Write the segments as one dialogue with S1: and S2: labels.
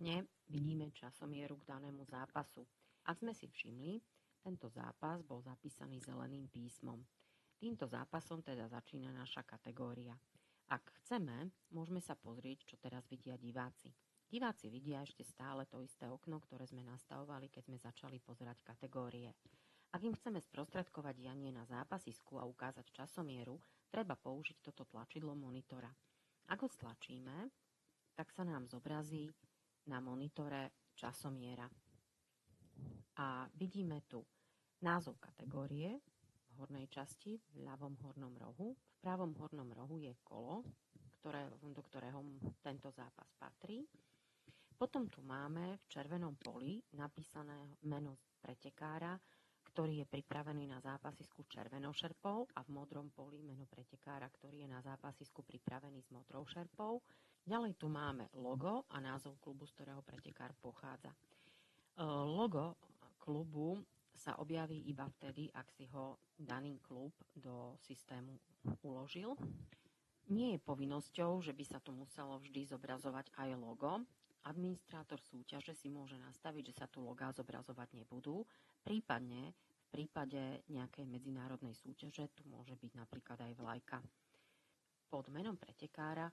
S1: okne vidíme časomieru k danému zápasu. Ak sme si všimli, tento zápas bol zapísaný zeleným písmom. Týmto zápasom teda začína naša kategória. Ak chceme, môžeme sa pozrieť, čo teraz vidia diváci. Diváci vidia ešte stále to isté okno, ktoré sme nastavovali, keď sme začali pozerať kategórie. Ak im chceme sprostredkovať dianie na zápasisku a ukázať časomieru, treba použiť toto tlačidlo monitora. Ak ho stlačíme, tak sa nám zobrazí na monitore časomiera. A vidíme tu názov kategórie v hornej časti, v ľavom hornom rohu. V pravom hornom rohu je kolo, do ktorého tento zápas patrí. Potom tu máme v červenom poli napísané meno pretekára, ktorý je pripravený na zápasisku červenou šerpou, a v modrom poli meno pretekára, ktorý je na zápasisku pripravený s modrou šerpou. Ďalej tu máme logo a názov klubu, z ktorého pretekár pochádza. Logo klubu sa objaví iba vtedy, ak si ho daný klub do systému uložil. Nie je povinnosťou, že by sa tu muselo vždy zobrazovať aj logo. Administrátor súťaže si môže nastaviť, že sa tu logá zobrazovať nebudú. Prípadne v prípade nejakej medzinárodnej súťaže tu môže byť napríklad aj vlajka. Pod menom pretekára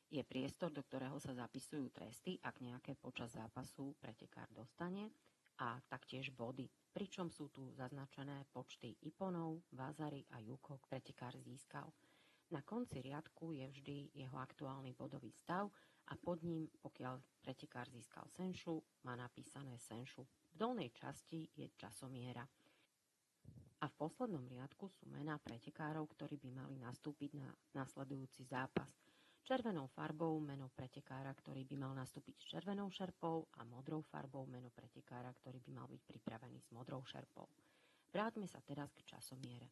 S1: je priestor, do ktorého sa zapisujú tresty, ak nejaké počas zápasu pretekár dostane, a taktiež body, pričom sú tu zaznačené počty iponov, vázary a júkov pretekár získal. Na konci riadku je vždy jeho aktuálny bodový stav a pod ním, pokiaľ pretekár získal senšu, má napísané senšu. V dolnej časti je časomiera. A v poslednom riadku sú mená pretekárov, ktorí by mali nastúpiť na nasledujúci zápas. Červenou farbou meno pretekára, ktorý by mal nastúpiť s červenou šerpou, a modrou farbou meno pretekára, ktorý by mal byť pripravený s modrou šerpou. Vráťme sa teraz k časomiere.